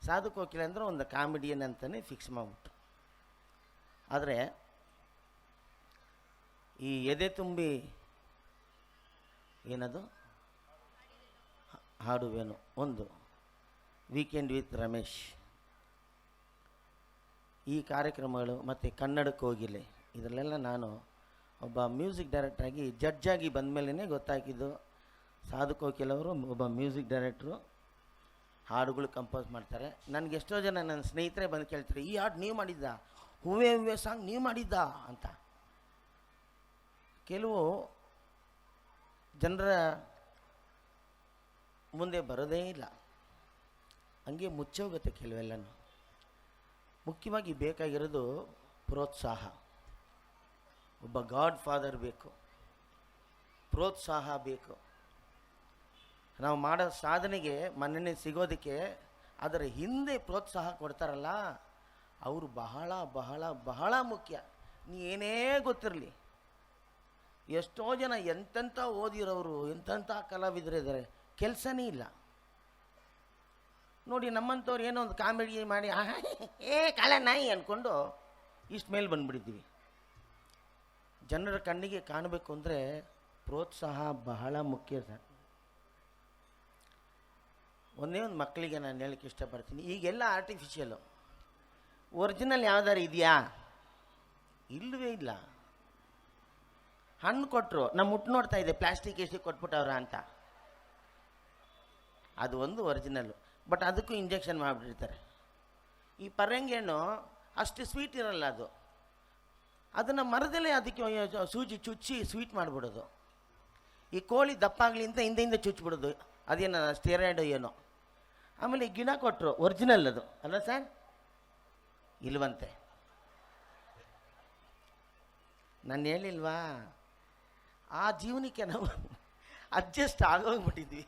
ಸಾಧು ಕೋಕಿಲ ಅಂದರೆ ಒಂದು ಕಾಮಿಡಿಯನ್ ಅಂತಲೇ ಫಿಕ್ಸ್ ಮಾಡಿಬಿಟ್ಟು. ಆದರೆ ಈ ಎದೆ ತುಂಬಿ ಏನದು ಹಾಡುವೇನು ಒಂದು ವೀಕೆಂಡ್ ವಿತ್ ರಮೇಶ್, ಈ ಕಾರ್ಯಕ್ರಮಗಳು ಮತ್ತು ಕನ್ನಡಕ್ಕೆ ಹೋಗಿಲ್ಲ, ಇದರಲ್ಲೆಲ್ಲ ನಾನು ಒಬ್ಬ ಮ್ಯೂಸಿಕ್ ಡೈರೆಕ್ಟ್ರಾಗಿ ಜಡ್ಜಾಗಿ ಬಂದ ಮೇಲೇ ಗೊತ್ತಾಗಿದ್ದು ಸಾಧು ಕೋಕಿಲ್ ಅವರು ಒಬ್ಬ ಮ್ಯೂಸಿಕ್ ಡೈರೆಕ್ಟ್ರು, ಹಾಡುಗಳು ಕಂಪೋಸ್ ಮಾಡ್ತಾರೆ. ನನಗೆ ಎಷ್ಟೋ ಜನ ನನ್ನ ಸ್ನೇಹಿತರೆ ಬಂದು ಕೇಳ್ತಾರೆ, ಈ ಹಾಡು ನೀವು ಮಾಡಿದ್ದ, ಹೂವೇ ಹೂವೇ ಸಾಂಗ್ ನೀವು ಮಾಡಿದ್ದ ಅಂತ. ಕೆಲವು ಜನರ ಮುಂದೆ ಬರೋದೇ ಇಲ್ಲ, ಹಂಗೆ ಮುಚ್ಚೋಗುತ್ತೆ ಕೆಲವೆಲ್ಲನೂ. ಮುಖ್ಯವಾಗಿ ಬೇಕಾಗಿರೋದು ಪ್ರೋತ್ಸಾಹ. ಒಬ್ಬ ಗಾಡ್ ಫಾದರ್ ಬೇಕು, ಪ್ರೋತ್ಸಾಹ ಬೇಕು. ನಾವು ಮಾಡೋ ಸಾಧನೆಗೆ ಮನ್ನಣೆ ಸಿಗೋದಕ್ಕೆ ಅದರ ಹಿಂದೆ ಪ್ರೋತ್ಸಾಹ ಕೊಡ್ತಾರಲ್ಲ, ಅವರು ಬಹಳ ಬಹಳ ಬಹಳ ಮುಖ್ಯ. ನೀ ಏನೇ ಗೊತ್ತಿರಲಿ, ಎಷ್ಟೋ ಜನ ಎಂತೆಂಥ ಓದಿರೋರು, ಎಂತೆಂಥ ಕಲಾವಿದರಿದ್ದಾರೆ, ಕೆಲಸನೇ ಇಲ್ಲ ನೋಡಿ. ನಮ್ಮಂಥವ್ರು ಏನೋ ಒಂದು ಕಾಮಿಡಿ ಮಾಡಿ ಕಾಲ ನಾಯಿ ಅಂದ್ಕೊಂಡು ಇಷ್ಟು ಮೇಲೆ ಬಂದುಬಿಟ್ಟಿದ್ದೀವಿ. ಜನರ ಕಣ್ಣಿಗೆ ಕಾಣಬೇಕು ಅಂದರೆ ಪ್ರೋತ್ಸಾಹ ಬಹಳ ಮುಖ್ಯ ಸರ್. ಒಂದೇ ಒಂದು ಮಕ್ಕಳಿಗೆ ನಾನು ಹೇಳಕ್ಕೆ ಇಷ್ಟಪಡ್ತೀನಿ, ಈಗೆಲ್ಲ ಆರ್ಟಿಫಿಷಿಯಲು, ಒರಿಜಿನಲ್ ಯಾವ್ದಾರು ಇದೆಯಾ? ಇಲ್ಲವೇ ಇಲ್ಲ. ಹಣ್ಣು ಕೊಟ್ಟರು, ನಮ್ಮ ಮುಟ್ಟು ನೋಡ್ತಾ ಇದೆ ಪ್ಲಾಸ್ಟಿಕ್ ಎಷ್ಟು ಕೊಟ್ಬಿಟ್ಟವ್ರ ಅಂತ, ಅದು ಒಂದು ಒರಿಜಿನಲ್ಲು. ಬಟ್ ಅದಕ್ಕೂ ಇಂಜೆಕ್ಷನ್ ಮಾಡಿಬಿಟ್ಟಿರ್ತಾರೆ. ಈ ಪರಂಗಿ ಹಣ್ಣು ಅಷ್ಟು ಸ್ವೀಟ್ ಇರಲ್ಲ, ಅದನ್ನು ಮರದಲ್ಲೇ ಅದಕ್ಕೆ ಸೂಜಿ ಚುಚ್ಚಿ ಸ್ವೀಟ್ ಮಾಡಿಬಿಡೋದು. ಈ ಕೋಳಿ ದಪ್ಪಾಗಲಿ ಅಂತ ಹಿಂದೆ ಚುಚ್ಚಿಬಿಡೋದು, ಅದೇನೋ ಸ್ಟೆರಾಯ್ಡ್ ಏನೋ. ಆಮೇಲೆ ಈ ಗಿಡ ಕೊಟ್ಟರು, ಒರಿಜಿನಲ್ ಅದು ಅಲ್ಲ ಸರ್? ಇಲ್ವಂತೆ. ನಾನು ಹೇಳಿಲ್ವಾ, ಆ ಜೀವನಕ್ಕೆ ನಾವು ಅಡ್ಜಸ್ಟ್ ಆಗೋಗ್ಬಿಟ್ಟಿದ್ವಿ.